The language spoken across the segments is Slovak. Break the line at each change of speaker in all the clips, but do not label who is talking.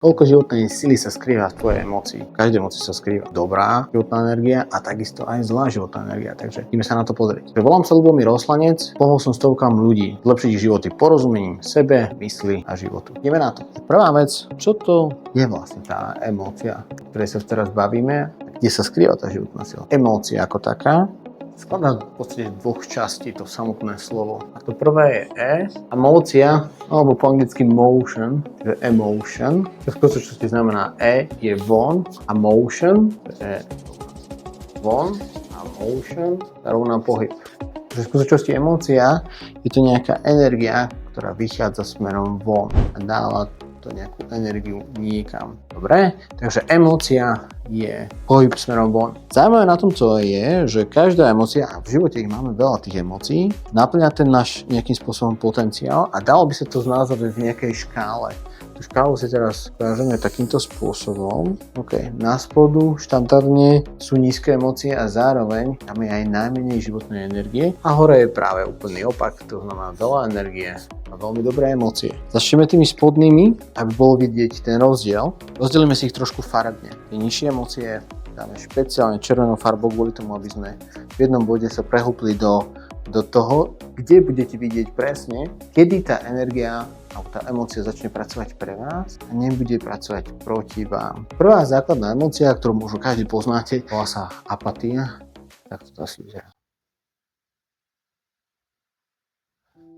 Koľko životnej sily sa skrýva v tvojej emócii? V každej emócii sa skrýva dobrá životná energia a takisto aj zlá životná energia. Takže ideme sa na to pozrieť. Volám sa Ľubomír Oslanec, pomohol som stovkám ľudí zlepšiť ich životy porozumením sebe, mysli a životu. Ideme na to. Prvá vec, čo to je vlastne tá emócia, o ktorej sa teraz bavíme, kde sa skrýva tá životná sila? Emócia ako taká skladá v podstate dvoch častí to samotné slovo. A to prvé je emócia, alebo po anglicky motion, že emotion. Čo v skutočnosti znamená je von a motion, je von a motion rovná pohyb. V skutočnosti emócia je to nejaká energia, ktorá vychádza smerom von a dáva to nejakú energiu niekam. Dobre? Takže emócia je pohyb smerom von. Zaujímavé na tom, co je, že každá emócia, a v živote ich máme veľa tých emócií, naplňa ten náš nejakým spôsobom potenciál a dalo by sa to znázorniť v nejakej škále. Tú škálu si teraz ukážeme takýmto spôsobom. Na spodu štandardne sú nízke emócie a zároveň tam je aj najmenej životnej energie a hore je práve úplný opak, to znamená veľa energie a veľmi dobré emócie. Začneme tými spodnými, aby bolo vidieť ten rozdiel. Rozdelíme si ich trošku farebne. Tie nižšie emócie dáme špeciálne červenou farbou kvôli tomu, aby sme v jednom bode sa prehúpli do toho, kde budete vidieť presne, kedy tá energia alebo tá emócia začne pracovať pre vás a nebude pracovať proti vám. Prvá základná emócia, ktorú možno každý poznáte, volá sa apatia. Tak to asi vyzerá.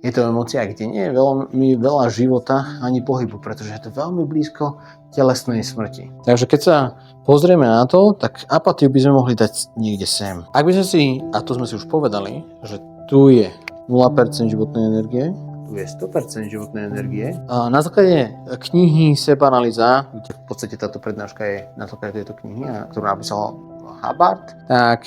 Je to emócia, kde nie je veľa života ani pohybu, pretože je to veľmi blízko telesnej smrti. Takže keď sa pozrieme na to, tak apatiu by sme mohli dať niekde sem. Ak by sme si, a to sme si už povedali, že tu je 0% životnej energie, tu je 100% životnej energie. A na základe knihy Sebanalýza, kde v podstate táto prednáška je na základe tejto knihy, ktorú napísal Hubbard, tak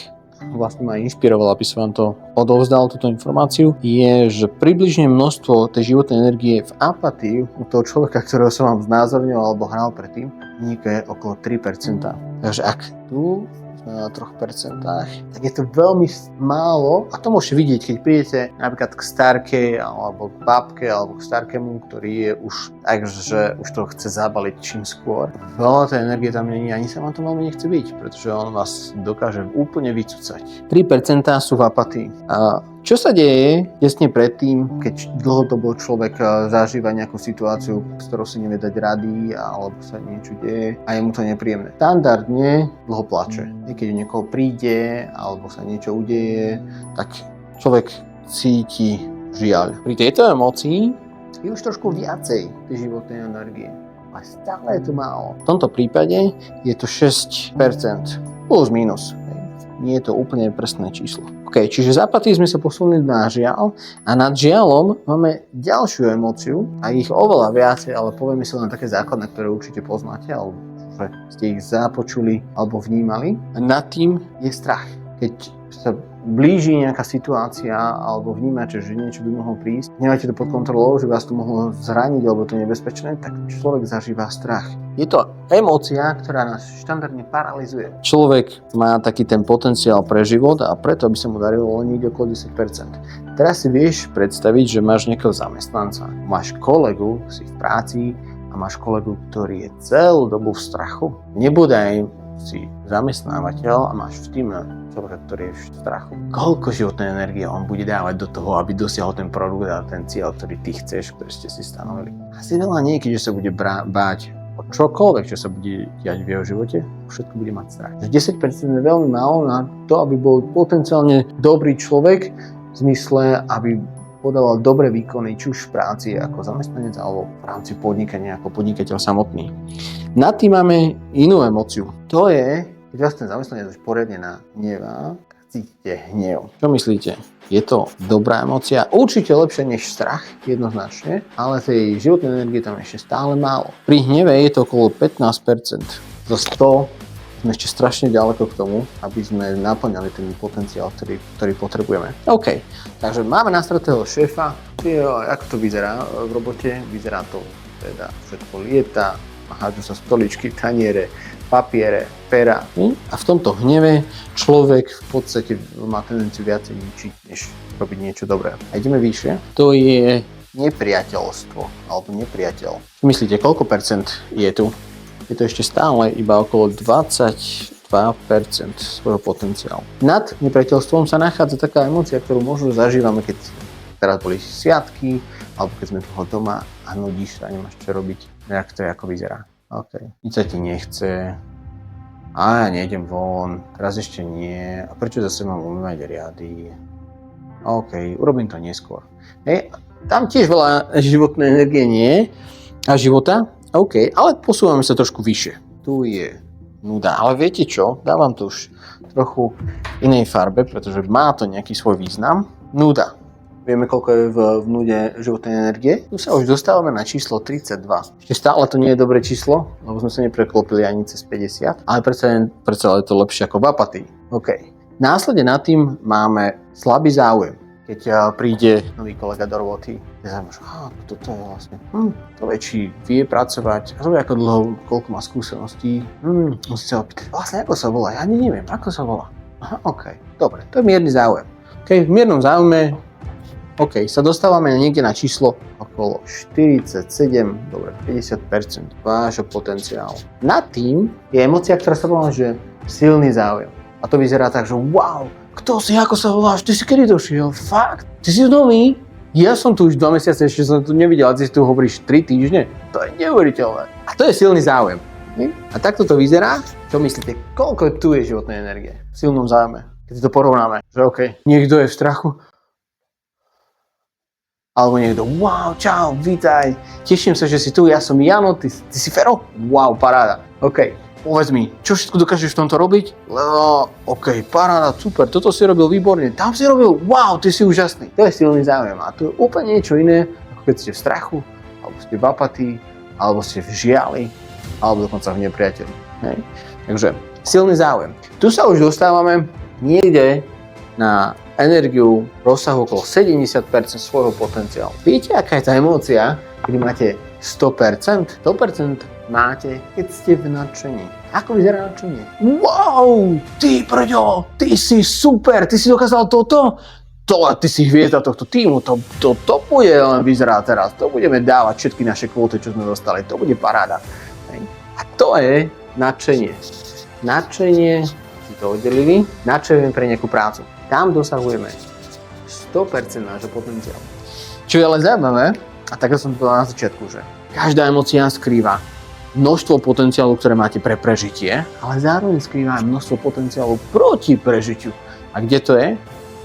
vlastne ma inšpiroval, aby som vám to odovzdal, túto informáciu, je, že približne množstvo tej životnej energie v apatii u toho človeka, ktorého som vám znázornil alebo hral predtým, je okolo 3%. Takže ak tu na 3%, tak je to veľmi málo a to môžete vidieť, keď prídete napríklad k starkej alebo k babke alebo k starkému, ktorý je už tak, že už to chce zabaliť čím skôr. Veľa tej energie tam nie je, ani sa vám to veľmi nechce byť, pretože on vás dokáže úplne vycúcať. 3% sú v apatii. A čo sa deje tesne predtým, keď dlhodobo človek zažíva nejakú situáciu, s ktorou si nevie dať rady alebo sa niečo deje a je mu to nepríjemné? Standardne dlho plače. Keď niekoho príde alebo sa niečo udeje, tak človek cíti žiaľ. Pri tejto emócii je už trošku viacej tej životnej energie. A stále je to málo. V tomto prípade je to 6%. Plus minus. Nie je to úplne presné číslo. Čiže z apatii sme sa posunuli na žiaľ a nad žiaľom máme ďalšiu emóciu a ich oveľa viacej, ale povieme si len také základné, ktoré určite poznáte alebo že ste ich započuli alebo vnímali. A nad tým je strach. Keď sa blíži nejaká situácia alebo vnímate, že niečo by mohlo prísť, nemáte to pod kontrolou, že vás to mohlo zraniť alebo to je nebezpečné, tak človek zažíva strach. Je to emócia, ktorá nás štandardne paralizuje. Človek má taký ten potenciál pre život a preto by sa mu darilo len niekde okolo 10%. Teraz si vieš predstaviť, že máš nejakého zamestnanca, máš kolegu, si v práci a máš kolegu, ktorý je celú dobu v strachu. Nebodaj si zamestnávateľ a máš v týme človeka, ktorý je v strachu. Koľko životnej energie on bude dávať do toho, aby dosiahol ten produkt a ten cieľ, ktorý ty chceš, ktorý ste si stanovili. Asi veľa nie, keďže sa bude báť o čokoľvek, čo sa bude diať v jeho živote, všetko bude mať strach. 10% je veľmi málo na to, aby bol potenciálne dobrý človek v zmysle, aby podával dobré výkony, či už v práci ako zamestnanec alebo v rámci podnikania ako podnikateľ samotný. Nad tým máme inú emóciu. To je, keď vás ten zamestnanec už poriadne nahnevá, cítite hnev. Čo myslíte? Je to dobrá emócia? Určite lepšie než strach, jednoznačne, ale tej životnej energie tam ešte stále málo. Pri hneve je to okolo 15%. Zo 100 sme ešte strašne ďaleko k tomu, aby sme naplňali ten potenciál, ktorý potrebujeme. Takže máme nastratého šéfa. Ako to vyzerá v robote? Vyzerá to teda všetko lieta, hádžu sa stoličky, taniere, papiere, pera. A v tomto hneve človek v podstate má tendenciu viacej ničiť, než robiť niečo dobré. A ideme vyššie. To je nepriateľstvo, alebo nepriateľ. Myslíte, koľko percent je tu? je to ešte stále iba okolo 22% svojho potenciálu. Nad nepriateľstvom sa nachádza taká emócia, ktorú možno zažívame, keď teraz boli sviatky, alebo keď sme toho doma a nudíš sa, nemáš čo robiť. Jak to je, ako vyzerá. OK. Nič sa ti nechce. A ja nejdem von. Teraz ešte nie. A prečo zase mám umývať riady? OK, urobím to neskôr. Hej, tam tiež veľa životnej energie nie a života. OK, ale posúvame sa trošku vyššie. Tu je nuda. Ale viete čo? Dávam to už trochu inej farbe, pretože má to nejaký svoj význam. Nuda. Vieme, koľko je v nude životnej energie. Tu sa už dostávame na číslo 32. Ešte stále to nie je dobré číslo, lebo sme sa nepreklopili ani cez 50, ale predsa je to lepšie ako v apatii. OK. Následne nad tým máme slabý záujem. Keď príde nový kolega do roboty, je zaujímavé, kto to je vlastne? To vie, či vie pracovať, a to vie, ako dlho, koľko má skúseností. Musí sa opýtať, vlastne ako sa volá? Ja ani neviem, ako sa volá. Aha, OK. Dobre, to je mierny záujem. OK, v miernom záujme OK, sa dostávame niekde na číslo okolo 47, dobre, 50% vášho potenciálu. Nad tým je emócia, ktorá sa volá, že silný záujem. A to vyzerá tak, že wow, kto si, ako sa voláš, ty si kedy došiel, fakt? Ty si nový? Ja som tu už 2 mesiace, ešte som tu nevidel, a ty tu hovoríš 3 týždne. To je neuveriteľné. A to je silný záujem. A takto to vyzerá. Čo myslíte, koľko tu je životnej energie v silnom záujme? Keď to porovnáme, že OK, niekto je v strachu, alebo niekto, wow, čau, vítaj, teším sa, že si tu, ja som Jano, ty si Fero? Wow, paráda. OK, povedz mi, čo všetko dokážeš v tomto robiť? No, OK, paráda, super, toto si robil výborne, tam si robil, wow, ty si úžasný. To je silný záujem a to je úplne niečo iné, ako keď ste v strachu, alebo ste v apatii, alebo ste v žiali, alebo dokonca v nepriateľi. Hej? Takže, silný záujem. Tu sa už dostávame niekde na energiu rozsahu okolo 70% svojho potenciálu. Viete, aká je tá emócia, kedy máte 100%? 100% máte, keď ste v nadšení. Ako vyzerá nadšenie? Wow, ty prďo, ty si super, ty si dokázal toto? Ty si hviezda tohto týmu, to bude len vyzerá teraz. To budeme dávať všetky naše kvóty, čo sme dostali. To bude paráda. A to je nadšenie. Nadšenie, si to oddelili, nadšenie pre nejakú prácu. Tam dosahujeme 100% nášho potenciálu. Čo je ale zaujímavé, a tak som povedal na začiatku, že každá emócia skrýva množstvo potenciálu, ktoré máte pre prežitie, ale zároveň skrýva aj množstvo potenciálu proti prežitiu. A kde to je?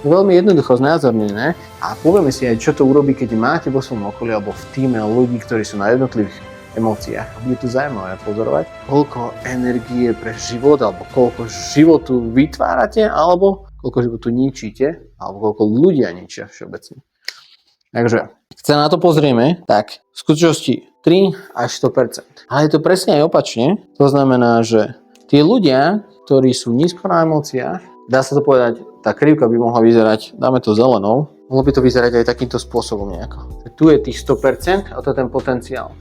Veľmi jednoducho znázornené a povieme si aj, čo to urobí, keď máte vo svojom okolí alebo v týme ľudí, ktorí sú na jednotlivých emóciách. A bude to zaujímavé pozorovať, koľko energie pre život alebo koľko životu vytvárate alebo koľko životu ničíte, alebo koľko ľudia ničia všeobecne. Takže, keď sa na to pozrieme, tak v skutočnosti 3 až 100%. Ale je to presne aj opačne. To znamená, že tí ľudia, ktorí sú nízko na emóciách, dá sa to povedať, tá krivka by mohla vyzerať, dáme to zelenou, mohlo by to vyzerať aj takýmto spôsobom nejako. Tu je tých 100% a to je ten potenciál.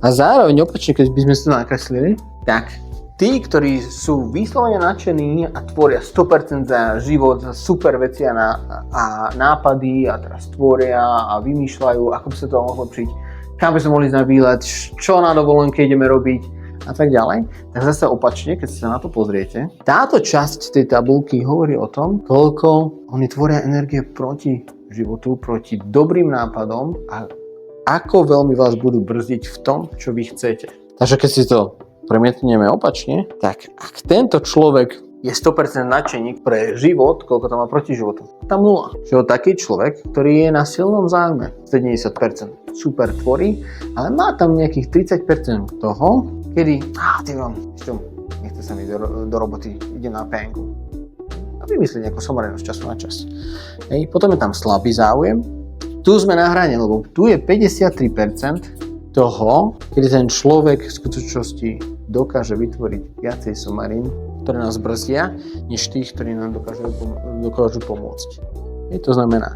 A zároveň opačne, keď by sme si to nakreslili, tak tí, ktorí sú vyslovene nadšení a tvoria 100% za život, za super veci a nápady a teraz tvoria a vymýšľajú, ako by sa to mohlo zlepšiť, kam by sme mohli ísť na výlet, čo na dovolenke ideme robiť a tak ďalej. Tak zase opačne, keď sa na to pozriete, táto časť tej tabulky hovorí o tom, koľko oni tvoria energie proti životu, proti dobrým nápadom a ako veľmi vás budú brzdiť v tom, čo vy chcete. Takže keď si to premietneme opačne, tak ak tento človek je 100% nadšeník pre život, koľko to má proti životu? Tam 0. Čiže taký človek, ktorý je na silnom záujme, 70% super tvorí, ale má tam nejakých 30% toho, kedy, nechce sa mi do roboty, ide na penku. A vymyslí nejakú somarenosť času na čas. Hej, potom je tam slabý záujem. Tu sme na hrane, lebo tu je 53% toho, kedy ten človek v skutočnosti dokáže vytvoriť viacej somarín, ktoré nás brzdia, než tých, ktorí nám dokážu pomôcť. To znamená,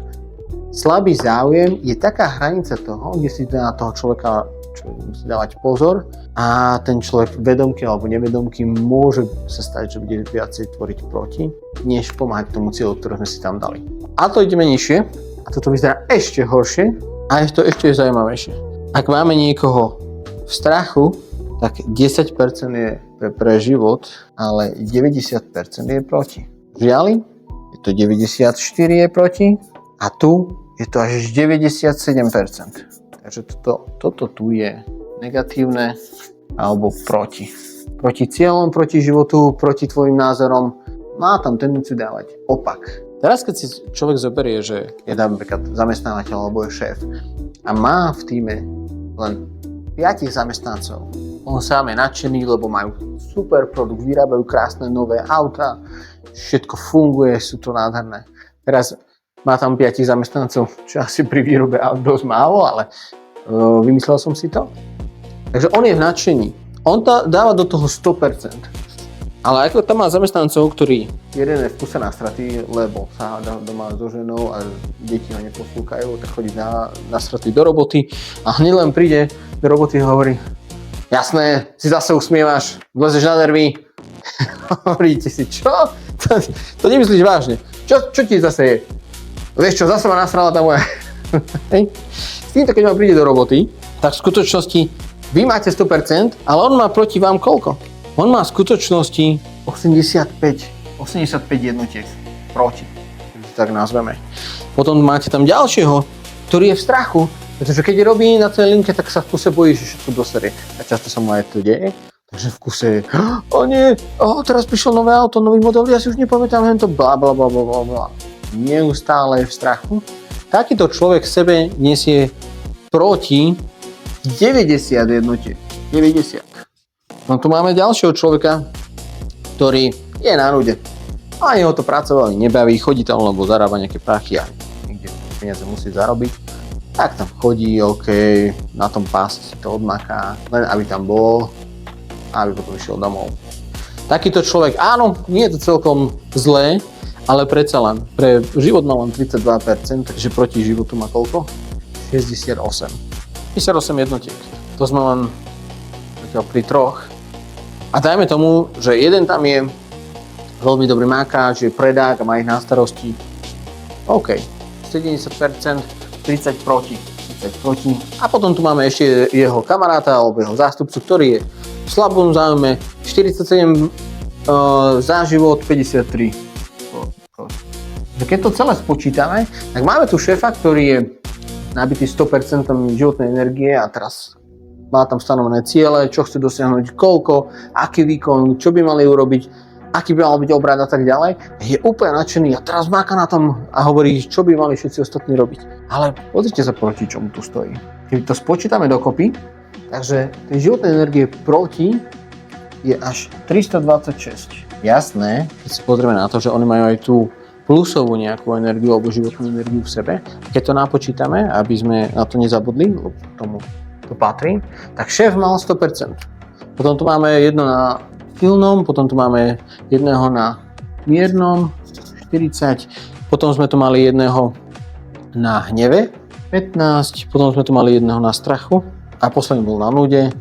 slabý záujem je taká hranica toho, kde si na toho človeka musí dávať pozor a ten človek vedomky alebo nevedomky môže sa stať, že bude viacej tvoriť proti, než pomáhať tomu cieľu, ktorý sme si tam dali. A to ideme nižšie a toto vyzerá ešte horšie a to ešte je zaujímavejšie. Ak máme niekoho v strachu, tak 10% je pre život, ale 90% je proti. Žiaľ, je to 94 je proti a tu je to až 97%. Takže toto tu je negatívne alebo proti. Proti cieľom, proti životu, proti tvojim názorom. Má tam tendenciu dávať opak. Teraz, keď si človek zoberie, že je napríklad zamestnávateľ alebo je šéf a má v tíme len 5 zamestnancov, on sám je nadšený, lebo majú super produkt, vyrábajú krásne nové auta, všetko funguje, sú to nádherné. Teraz má tam 5 zamestnancov, čo asi pri výrobe aut dosť málo, ale vymyslel som si to. Takže on je v nadšení. On dáva do toho 100%. Ale ako tam má zamestnancov, ktorí jeden je v kuse na straty, lebo sa hádá doma so ženou a deti ho neposlúkajú, tak chodí na straty do roboty a hneď len príde do roboty a hovorí: jasné, si zase usmievaš, vlezeš na nervy. Hovoríte si, čo? To nemyslíš vážne. Čo ti zase je? Vieš čo, zase ma nasrala tá moja. S týmto, keď ma príde do roboty, tak v skutočnosti vy máte 100%, ale on má proti vám koľko? On má v skutočnosti 85 jednotiek proti, tak nazveme. Potom máte tam ďalšieho, ktorý je v strachu, pretože keď robí na tej linke, tak sa v kuse bojí, že všetko doserie. A často sa mu aj to deje, takže v kuse je: teraz prišlo nové auto, nový model, ja si už nepamätám hento, bla. Neustále je v strachu. Takýto človek v sebe nesie proti 90 jednotiek. 90. No tu máme ďalšieho človeka, ktorý je na nude. A jeho to pracovali nebaví, chodí tam, lebo zarába nejaké prachy a niekde peniaze musí zarobiť. Tak tam chodí, na tom pás si to odmaká, len aby tam bol a aby potom išiel domov. Takýto človek, áno, nie je to celkom zlé, ale predsa len, pre život má len 32%, takže proti životu má koľko? 68 jednotiek. To sme len pri 3. A dajme tomu, že jeden tam je veľmi dobrý mákač, je predák a má ich na starosti. OK, 70%, 30 proti. A potom tu máme ešte jeho kamaráta alebo jeho zástupcu, ktorý je v slabom záujme, 47 za život, 53. Keď to celé spočítame, tak máme tu šéfa, ktorý je nabitý 100% životnej energie a teraz má tam stanovené ciele, čo chce dosiahnuť, koľko, aký výkon, čo by mali urobiť, aký by mal byť obrad a tak ďalej. Je úplne nadšený a teraz máka na tom a hovorí, čo by mali všetci ostatní robiť. Ale pozrite sa, proti čomu tu stojí. Keď to spočítame dokopy, takže tej životnej energie proti je až 326. Jasné, keď si pozrieme na to, že oni majú aj tú plusovú nejakú energiu alebo životnú energiu v sebe. Keď to napočítame, aby sme na to nezabudli, lebo tomu to patrí, tak šéf mal 100%. Potom tu máme jedno na silnom, potom tu máme jedného na miernom, 40, potom sme tu mali jedného na hneve, 15, potom sme tu mali jedného na strachu a posledný bol na nude,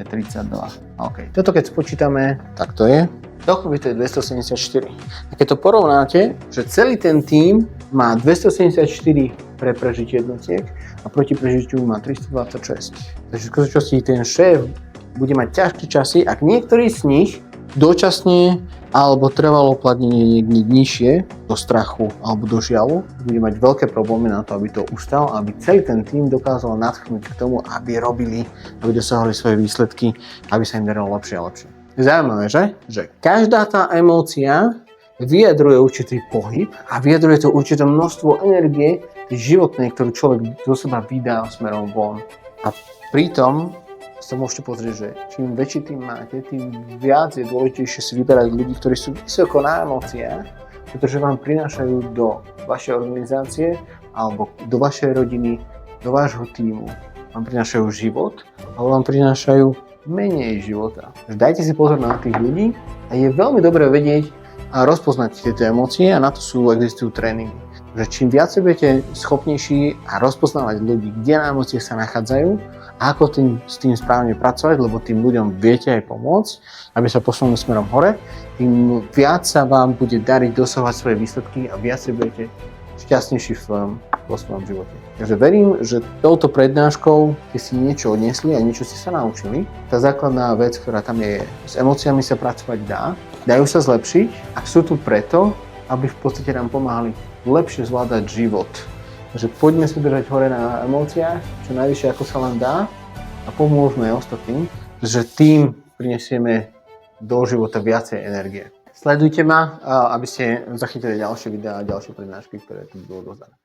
je 32. OK. Toto keď spočítame, tak to je. Dokopy to je 274. A keď to porovnáte, že celý ten tím má 274 pre prežitie jednotiek a proti prežitiu má 326. Takže v skutočnosti ten šéf bude mať ťažké časy, ak niektorý z nich dočasne alebo trvalo uplatnenie niekde nižšie do strachu alebo do žialu, bude mať veľké problémy na to, aby to ustal, aby celý ten tím dokázal nadchnúť k tomu, aby robili, aby dosahovali svoje výsledky, aby sa im darilo lepšie a lepšie. Zaujímavé, že každá tá emócia vyjadruje určitý pohyb a vyjadruje to určité množstvo energie životnej, ktorú človek do seba vydá smerom von. A pritom sa môžete pozrieť, že čím väčší tým máte, tým viac je dôležitejšie si vyberať ľudí, ktorí sú vysoko na emóciách, pretože vám prinášajú do vašej organizácie alebo do vašej rodiny, do vášho tímu. Vám prinášajú život alebo vám prinášajú menej života. Dajte si pozor na tých ľudí a je veľmi dobré vedieť a rozpoznať tieto emócie a na to existujú tréningy. Že čím viac budete schopnejší a rozpoznávať ľudí, kde na emócie sa nachádzajú a ako s tým správne pracovať, lebo tým ľuďom viete aj pomôcť, aby sa posunuli smerom hore, tým viac sa vám bude dariť dosahovať svoje výsledky a viac budete šťastnejší v svojom vo svojom živote. Takže verím, že touto prednáškou ste si niečo odniesli a niečo ste sa naučili. Tá základná vec, ktorá tam je, s emóciami sa pracovať dá, dajú sa zlepšiť a sú tu preto, aby v podstate nám pomáhali lepšie zvládať život. Takže poďme sa držať hore na emóciách, čo najvyššie ako sa len dá a pomôžme ostatným, že tým prinesieme do života viacej energie. Sledujte ma, aby ste zachytili ďalšie videá a ďalšie prednášky, ktoré tu budú dozdané.